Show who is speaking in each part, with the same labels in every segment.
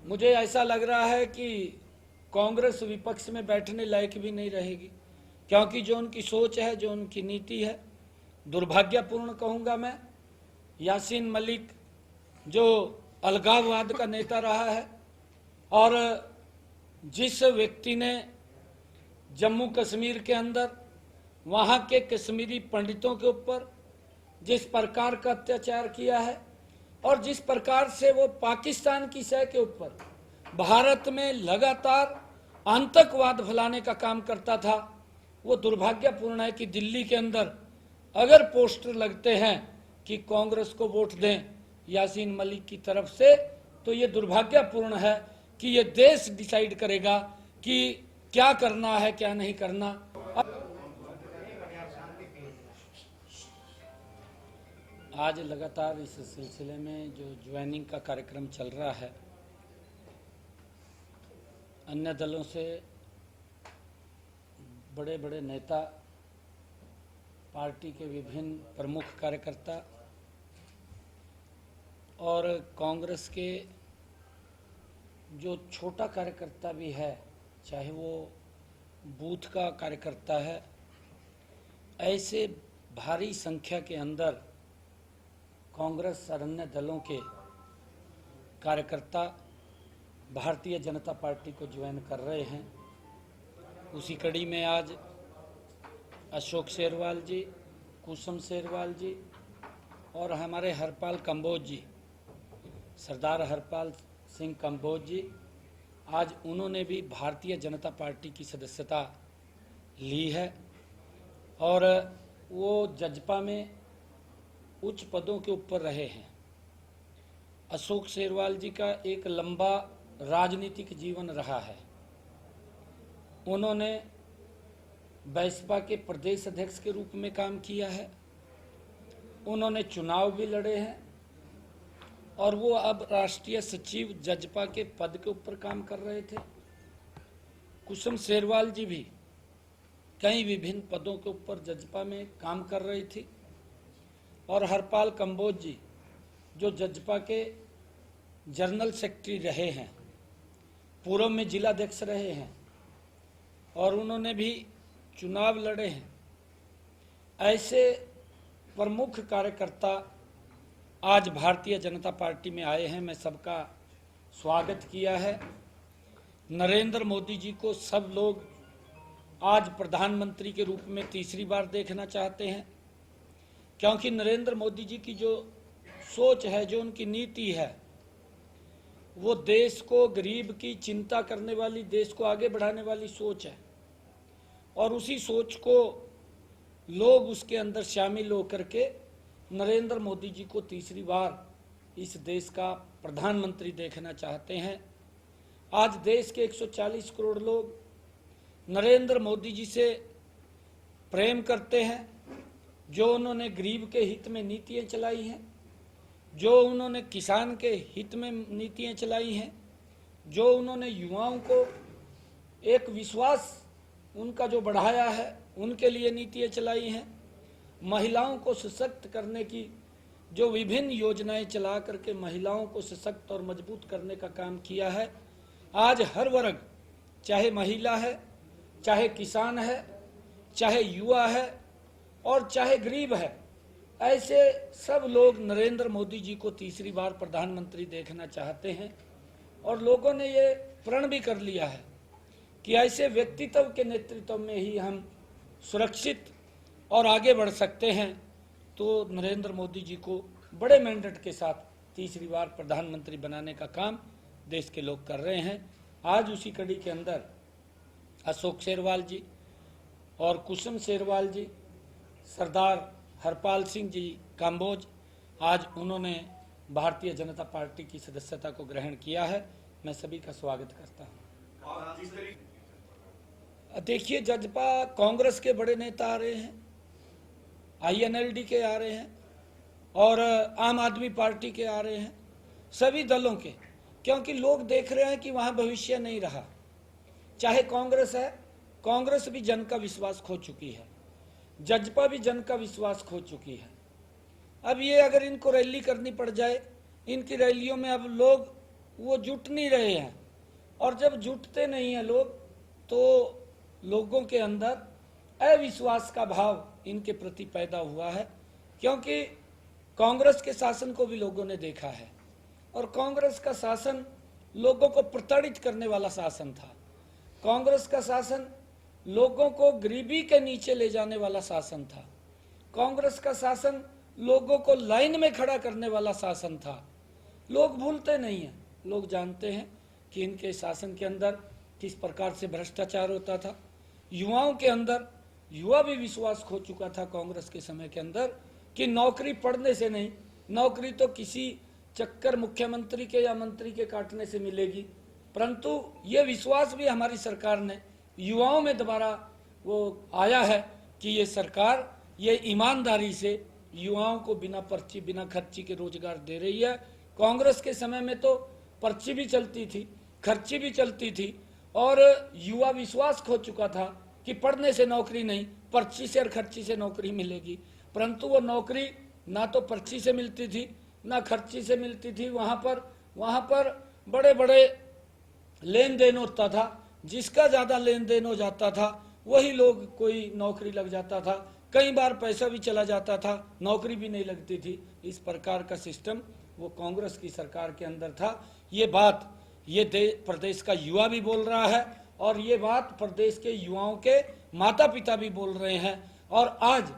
Speaker 1: मुझे ऐसा लग रहा है कि कांग्रेस विपक्ष में बैठने लायक भी नहीं रहेगी, क्योंकि जो उनकी सोच है, जो उनकी नीति है, दुर्भाग्यपूर्ण कहूँगा मैं। यासीन मलिक जो अलगाववाद का नेता रहा है और जिस व्यक्ति ने जम्मू कश्मीर के अंदर वहाँ के कश्मीरी पंडितों के ऊपर जिस प्रकार का अत्याचार किया है और जिस प्रकार से वो पाकिस्तान की शय के ऊपर भारत में लगातार आतंकवाद फैलाने का काम करता था, वो दुर्भाग्यपूर्ण है कि दिल्ली के अंदर अगर पोस्टर लगते हैं कि कांग्रेस को वोट दें यासीन मलिक की तरफ से, तो ये दुर्भाग्यपूर्ण है कि ये देश डिसाइड करेगा कि क्या करना है क्या नहीं करना। आज लगातार इस सिलसिले में जो ज्वाइनिंग का कार्यक्रम चल रहा है, अन्य दलों से बड़े बड़े नेता, पार्टी के विभिन्न प्रमुख कार्यकर्ता और कांग्रेस के जो छोटा कार्यकर्ता भी है, चाहे वो बूथ का कार्यकर्ता है, ऐसे भारी संख्या के अंदर कांग्रेस और अन्य दलों के कार्यकर्ता भारतीय जनता पार्टी को ज्वाइन कर रहे हैं। उसी कड़ी में आज अशोक सेरवाल जी, कुसुम सेरवाल जी और हमारे हरपाल कंबोज जी, सरदार हरपाल सिंह कंबोज जी, आज उन्होंने भी भारतीय जनता पार्टी की सदस्यता ली है और वो जजपा में उच्च पदों के ऊपर रहे हैं। अशोक सेरवाल जी का एक लंबा राजनीतिक जीवन रहा है। उन्होंने बसपा के प्रदेश अध्यक्ष के रूप में काम किया है, उन्होंने चुनाव भी लड़े हैं और वो अब राष्ट्रीय सचिव जजपा के पद के ऊपर काम कर रहे थे। कुसुम सेरवाल जी भी कई विभिन्न पदों के ऊपर जजपा में काम कर रही थी और हरपाल कंबोज जी जो जजपा के जनरल सेक्रेटरी रहे हैं, पूर्व में जिलाध्यक्ष रहे हैं और उन्होंने भी चुनाव लड़े हैं। ऐसे प्रमुख कार्यकर्ता आज भारतीय जनता पार्टी में आए हैं। मैं सबका स्वागत किया है। नरेंद्र मोदी जी को सब लोग आज प्रधानमंत्री के रूप में तीसरी बार देखना चाहते हैं, क्योंकि नरेंद्र मोदी जी की जो सोच है, जो उनकी नीति है, वो देश को, गरीब की चिंता करने वाली, देश को आगे बढ़ाने वाली सोच है और उसी सोच को लोग उसके अंदर शामिल होकर के नरेंद्र मोदी जी को तीसरी बार इस देश का प्रधानमंत्री देखना चाहते हैं। आज देश के 140 करोड़ लोग नरेंद्र मोदी जी से प्रेम करते हैं। जो उन्होंने गरीब के हित में नीतियां चलाई हैं, जो उन्होंने किसान के हित में नीतियां चलाई हैं, जो उन्होंने युवाओं को एक विश्वास उनका जो बढ़ाया है, उनके लिए नीतियां चलाई हैं, महिलाओं को सशक्त करने की जो विभिन्न योजनाएं चला करके महिलाओं को सशक्त और मजबूत करने का काम किया है। आज हर वर्ग, चाहे महिला है, चाहे किसान है, चाहे युवा है और चाहे गरीब है, ऐसे सब लोग नरेंद्र मोदी जी को तीसरी बार प्रधानमंत्री देखना चाहते हैं और लोगों ने ये प्रण भी कर लिया है कि ऐसे व्यक्तित्व के नेतृत्व में ही हम सुरक्षित और आगे बढ़ सकते हैं। तो नरेंद्र मोदी जी को बड़े मैंडेट के साथ तीसरी बार प्रधानमंत्री बनाने का काम देश के लोग कर रहे हैं। आज उसी कड़ी के अंदर अशोक सेरवाल जी और कुसुम सेरवाल जी, सरदार हरपाल सिंह जी कंबोज, आज उन्होंने भारतीय जनता पार्टी की सदस्यता को ग्रहण किया है। मैं सभी का स्वागत करता हूं। देखिए, जजपा कांग्रेस के बड़े नेता आ रहे हैं, INLD के आ रहे हैं और आम आदमी पार्टी के आ रहे हैं, सभी दलों के, क्योंकि लोग देख रहे हैं कि वहां भविष्य नहीं रहा। चाहे कांग्रेस है, कांग्रेस भी जन का विश्वास खो चुकी है, जजपा भी जन का विश्वास खो चुकी है। अब ये अगर इनको रैली करनी पड़ जाए, इनकी रैलियों में अब लोग वो जुट नहीं रहे हैं। और जब जुटते नहीं हैं लोग, तो लोगों के अंदर अविश्वास का भाव इनके प्रति पैदा हुआ है। क्योंकि कांग्रेस के शासन को भी लोगों ने देखा है, और कांग्रेस का शासन लोगों को प्रताड़ित करने वाला शासन था। कांग्रेस का शासन लोगों को गरीबी के नीचे ले जाने वाला शासन था। कांग्रेस का शासन लोगों को लाइन में खड़ा करने वाला शासन था। लोग भूलते नहीं हैं, लोग जानते हैं कि इनके शासन के अंदर किस प्रकार से भ्रष्टाचार होता था। युवाओं के अंदर, युवा भी विश्वास खो चुका था कांग्रेस के समय के अंदर कि नौकरी पढ़ने से नहीं, नौकरी तो किसी चक्कर मुख्यमंत्री के या मंत्री के काटने से मिलेगी। परंतु ये विश्वास भी हमारी सरकार ने युवाओं में दोबारा वो आया है कि ये सरकार ये ईमानदारी से युवाओं को बिना पर्ची बिना खर्ची के रोजगार दे रही है। कांग्रेस के समय में तो पर्ची भी चलती थी, खर्ची भी चलती थी, और युवा विश्वास खो चुका था कि पढ़ने से नौकरी नहीं, पर्ची से और खर्ची से नौकरी मिलेगी। परंतु वो नौकरी ना तो पर्ची से मिलती थी ना खर्ची से मिलती थी। वहाँ पर बड़े बड़े लेन देन होता था, जिसका ज़्यादा लेन देन हो जाता था वही लोग कोई नौकरी लग जाता था। कई बार पैसा भी चला जाता था, नौकरी भी नहीं लगती थी। इस प्रकार का सिस्टम वो कांग्रेस की सरकार के अंदर था। ये बात ये प्रदेश का युवा भी बोल रहा है, और ये बात प्रदेश के युवाओं के माता पिता भी बोल रहे हैं। और आज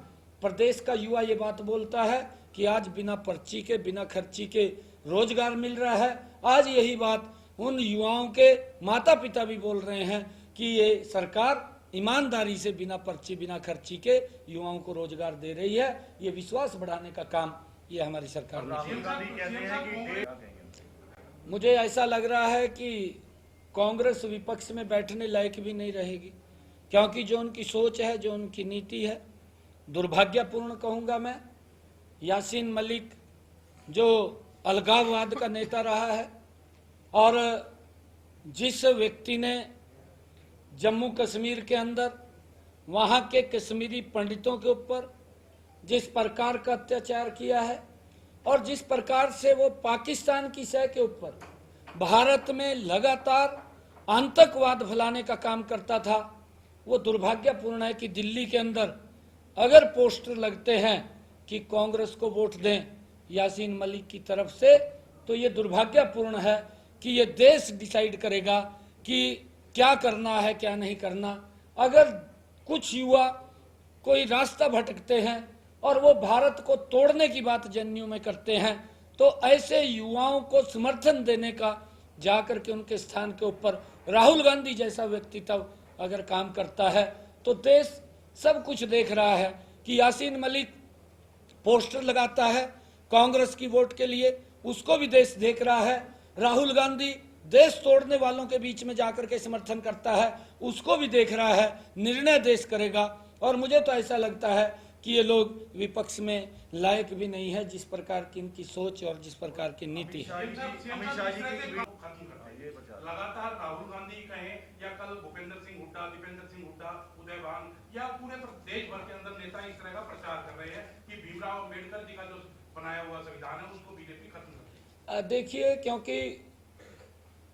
Speaker 1: प्रदेश का युवा ये बात बोलता है कि आज बिना पर्ची के बिना खर्ची के रोजगार मिल रहा है। आज यही बात उन युवाओं के माता पिता भी बोल रहे हैं कि ये सरकार ईमानदारी से बिना पर्ची बिना खर्ची के युवाओं को रोजगार दे रही है। ये विश्वास बढ़ाने का काम ये हमारी सरकार ने। मुझे ऐसा लग रहा है कि कांग्रेस विपक्ष में बैठने लायक भी नहीं रहेगी, क्योंकि जो उनकी सोच है, जो उनकी नीति है, दुर्भाग्यपूर्ण कहूँगा मैं। यासीन मलिक जो अलगाववाद का नेता रहा है, और जिस व्यक्ति ने जम्मू कश्मीर के अंदर वहाँ के कश्मीरी पंडितों के ऊपर जिस प्रकार का अत्याचार किया है, और जिस प्रकार से वो पाकिस्तान की शय के ऊपर भारत में लगातार आतंकवाद फैलाने का काम करता था, वो दुर्भाग्यपूर्ण है कि दिल्ली के अंदर अगर पोस्टर लगते हैं कि कांग्रेस को वोट दें यासीन मलिक की तरफ से, तो ये दुर्भाग्यपूर्ण है कि ये देश डिसाइड करेगा कि क्या करना है क्या नहीं करना। अगर कुछ युवा कोई रास्ता भटकते हैं और वो भारत को तोड़ने की बात जेएनयू में करते हैं, तो ऐसे युवाओं को समर्थन देने का जाकर के उनके स्थान के ऊपर राहुल गांधी जैसा व्यक्तित्व अगर काम करता है, तो देश सब कुछ देख रहा है कि यासीन मलिक पोस्टर लगाता है कांग्रेस की वोट के लिए, उसको भी देश देख रहा है। राहुल गांधी देश तोड़ने वालों के बीच में जाकर के समर्थन करता है, उसको भी देख रहा है। निर्णय देश करेगा। और मुझे तो ऐसा लगता है कि ये लोग विपक्ष में लायक भी नहीं है, जिस प्रकार की इनकी सोच और जिस प्रकार की नीति है।
Speaker 2: लगातार राहुल गांधी कहें या कल भूपेंद्र सिंह हुड्डा, दीपेंद्र सिंह हुड्डा, उदय भान या पूरे देश भर के अंदर नेता इस तरह का प्रचार कर रहे हैं कि भीमराव अंबेडकर जी का जो बनाया हुआ संविधान है उसको बीजेपी खत्म कर।
Speaker 1: देखिए, क्योंकि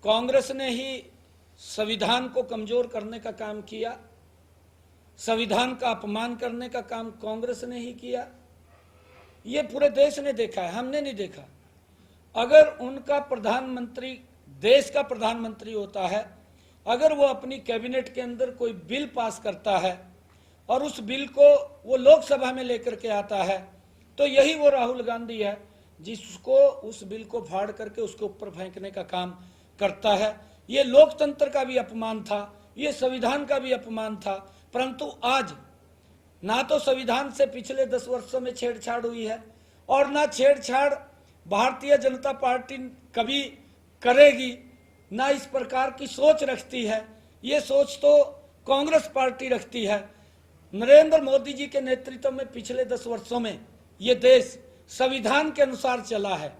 Speaker 1: कांग्रेस ने ही संविधान को कमजोर करने का काम किया, संविधान का अपमान करने का काम कांग्रेस ने ही किया। ये पूरे देश ने देखा है, हमने नहीं देखा। अगर उनका प्रधानमंत्री देश का प्रधानमंत्री होता है, अगर वो अपनी कैबिनेट के अंदर कोई बिल पास करता है और उस बिल को वो लोकसभा में लेकर के आता है, तो यही वो राहुल गांधी है जिसको उस बिल को फाड़ करके उसके ऊपर फेंकने का काम करता है। ये लोकतंत्र का भी अपमान था, ये संविधान का भी अपमान था। परंतु आज ना तो संविधान से पिछले 10 वर्षों में छेड़छाड़ हुई है, और ना छेड़छाड़ भारतीय जनता पार्टी कभी करेगी, ना इस प्रकार की सोच रखती है। ये सोच तो कांग्रेस पार्टी रखती है। नरेंद्र मोदी जी के नेतृत्व में पिछले 10 वर्षों में ये देश संविधान के अनुसार चला है,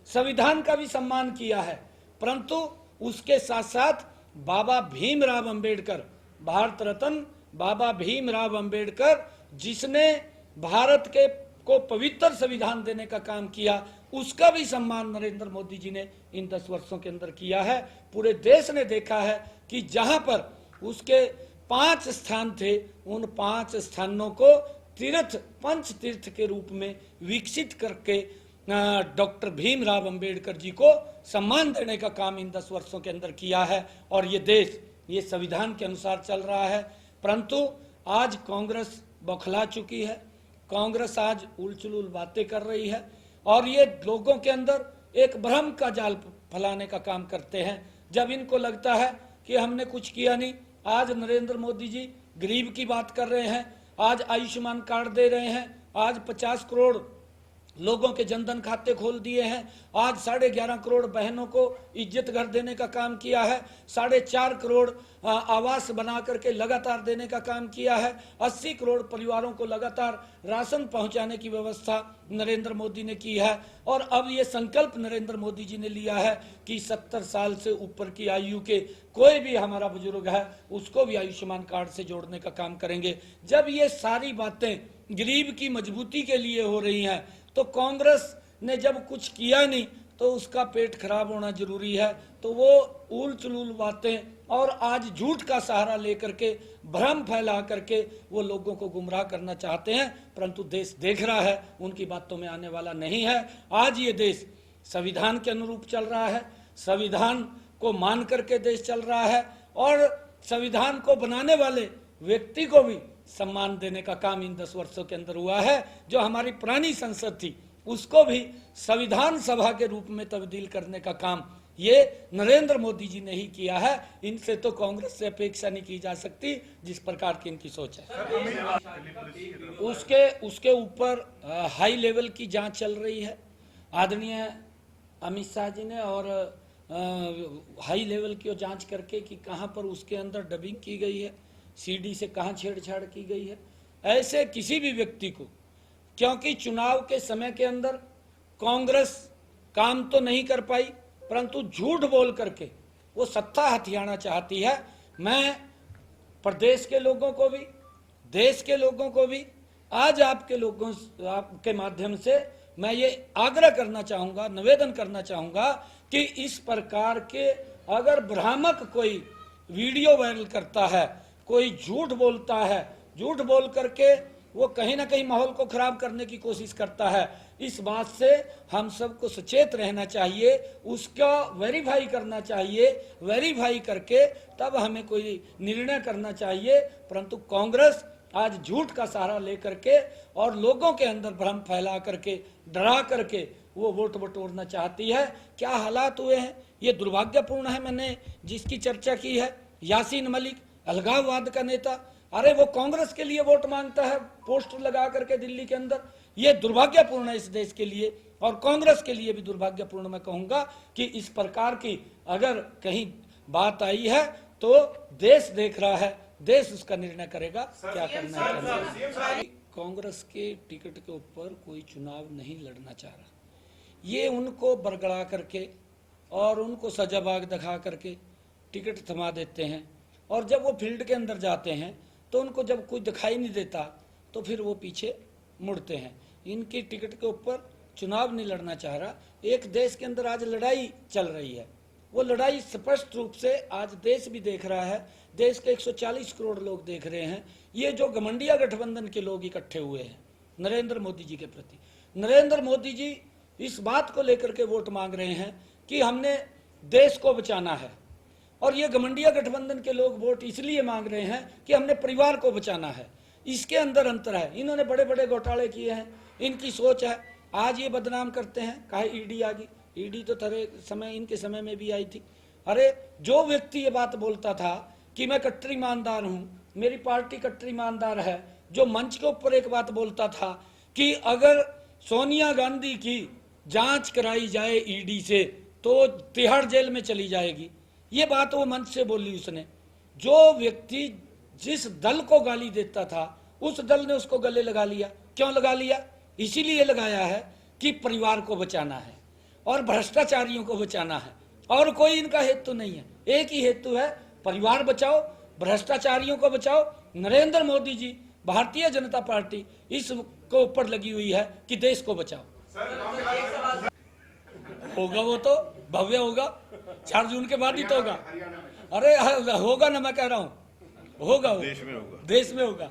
Speaker 1: संविधान का भी सम्मान किया है। परंतु उसके साथ साथ बाबा भीमराव अंबेडकर, भारत रत्न बाबा भीमराव अंबेडकर, जिसने भारत के को पवित्र संविधान देने का काम किया, उसका भी सम्मान नरेंद्र मोदी जी ने इन 10 वर्षों के अंदर किया है। पूरे देश ने देखा है कि जहां पर उसके 5 स्थान थे, उन 5 स्थानों को तीर्थ, पंच तीर्थ के रूप में विकसित करके डॉक्टर भीमराव अंबेडकर जी को सम्मान देने का काम इन 10 वर्षों के अंदर किया है। और ये देश ये संविधान के अनुसार चल रहा है। परंतु आज कांग्रेस बौखला चुकी है, कांग्रेस आज उलचुल बातें कर रही है और ये लोगों के अंदर एक भ्रम का जाल फैलाने का काम करते हैं। जब इनको लगता है कि हमने कुछ किया नहीं, आज नरेंद्र मोदी जी गरीब की बात कर रहे हैं, आज आयुष्मान कार्ड दे रहे हैं, आज 50 करोड़ लोगों के जनधन खाते खोल दिए हैं, आज 11.5 करोड़ बहनों को इज्जत घर देने का काम किया है, 4.5 करोड़ आवास बना करके लगातार देने का काम किया है, 80 करोड़ परिवारों को लगातार राशन पहुंचाने की व्यवस्था नरेंद्र मोदी ने की है। और अब ये संकल्प नरेंद्र मोदी जी ने लिया है कि 70 साल से ऊपर की आयु के कोई भी हमारा बुजुर्ग है उसको भी आयुष्मान कार्ड से जोड़ने का काम करेंगे। जब ये सारी बातें गरीब की मजबूती के लिए हो रही हैं, तो कांग्रेस ने जब कुछ किया नहीं तो उसका पेट खराब होना जरूरी है। तो वो उल चुलूल बातें और आज झूठ का सहारा लेकर के भ्रम फैला करके वो लोगों को गुमराह करना चाहते हैं, परंतु देश देख रहा है उनकी बातों में आने वाला नहीं है। आज ये देश संविधान के अनुरूप चल रहा है, संविधान को मान करके देश चल रहा है और संविधान को बनाने वाले व्यक्ति को भी सम्मान देने का काम इन 10 वर्षों के अंदर हुआ है। जो हमारी पुरानी संसद थी उसको भी संविधान सभा के रूप में तब्दील करने का काम ये नरेंद्र मोदी जी ने ही किया है। इनसे तो कांग्रेस से अपेक्षा नहीं की जा सकती जिस प्रकार की इनकी सोच है। उसके ऊपर हाई लेवल की जांच चल रही है। आदरणीय अमित शाह जी ने और हाई लेवल की जांच करके कि कहां पर उसके अंदर डबिंग की गई है, सीडी से कहां छेड़छाड़ की गई है। ऐसे किसी भी व्यक्ति को, क्योंकि चुनाव के समय के अंदर कांग्रेस काम तो नहीं कर पाई परंतु झूठ बोल करके वो सत्ता हथियाना चाहती है। मैं प्रदेश के लोगों को भी, देश के लोगों को भी, आज आपके माध्यम से मैं ये आग्रह करना चाहूंगा, निवेदन करना चाहूंगा कि इस प्रकार के अगर भ्रामक कोई वीडियो वायरल करता है, कोई झूठ बोलता है, झूठ बोल करके वो कहीं ना कहीं माहौल को खराब करने की कोशिश करता है, इस बात से हम सबको सचेत रहना चाहिए, उसका वेरीफाई करना चाहिए, वेरीफाई करके तब हमें कोई निर्णय करना चाहिए। परंतु कांग्रेस आज झूठ का सहारा लेकर के और लोगों के अंदर भ्रम फैला करके, डरा करके वो वोट बटोरना चाहती है। क्या हालात हुए हैं ये दुर्भाग्यपूर्ण है। मैंने जिसकी चर्चा की है यासीन मलिक, अलगाववाद का नेता, अरे वो कांग्रेस के लिए वोट मांगता है पोस्टर लगा करके दिल्ली के अंदर। ये दुर्भाग्यपूर्ण है इस देश के लिए और कांग्रेस के लिए भी दुर्भाग्यपूर्ण मैं कहूंगा कि इस प्रकार की अगर कहीं बात आई है तो देश देख रहा है, देश उसका निर्णय करेगा क्या करना है। कांग्रेस के टिकट के ऊपर कोई चुनाव नहीं लड़ना चाह रहा, ये उनको बरगड़ा करके और उनको सजाबाग दिखा करके टिकट थमा देते हैं और जब वो फील्ड के अंदर जाते हैं तो उनको जब कोई दिखाई नहीं देता तो फिर वो पीछे मुड़ते हैं। इनकी टिकट के ऊपर चुनाव नहीं लड़ना चाह रहा। एक देश के अंदर आज लड़ाई चल रही है, वो लड़ाई स्पष्ट रूप से आज देश भी देख रहा है, देश के 140 करोड़ लोग देख रहे हैं। ये जो घमंडिया गठबंधन के लोग इकट्ठे हुए हैं नरेंद्र मोदी जी के प्रति, नरेंद्र मोदी जी इस बात को लेकर के वोट मांग रहे हैं कि हमने देश को बचाना है, और ये घमंडिया गठबंधन के लोग वोट इसलिए मांग रहे हैं कि हमने परिवार को बचाना है। इसके अंदर अंतर है। इन्होंने बड़े बड़े घोटाले किए हैं, इनकी सोच है। आज ये बदनाम करते हैं, कहा ईडी आ गई, ईडी तो थोड़े समय इनके समय में भी आई थी। अरे जो व्यक्ति ये बात बोलता था कि मैं कट्टर ईमानदार हूं, मेरी पार्टी कट्टर ईमानदार है, जो मंच के ऊपर एक बात बोलता था कि अगर सोनिया गांधी की जांच कराई जाए ईडी से तो तिहाड़ जेल में चली जाएगी, ये बात वो मंच से बोली उसने। जो व्यक्ति जिस दल को गाली देता था उस दल ने उसको गले लगा लिया। क्यों लगा लिया? इसीलिए लगाया है कि परिवार को बचाना है और भ्रष्टाचारियों को बचाना है, और कोई इनका हेतु नहीं है। एक ही हेतु है, परिवार बचाओ, भ्रष्टाचारियों को बचाओ। नरेंद्र मोदी जी, भारतीय जनता पार्टी इसको ऊपर लगी हुई है कि देश को बचाओ। होगा, वो तो भव्य होगा, 4 जून के बाद ही तो होगा। अरे होगा ना, मैं कह रहा हूँ होगा,
Speaker 3: देश में होगा।
Speaker 1: देश में होगा।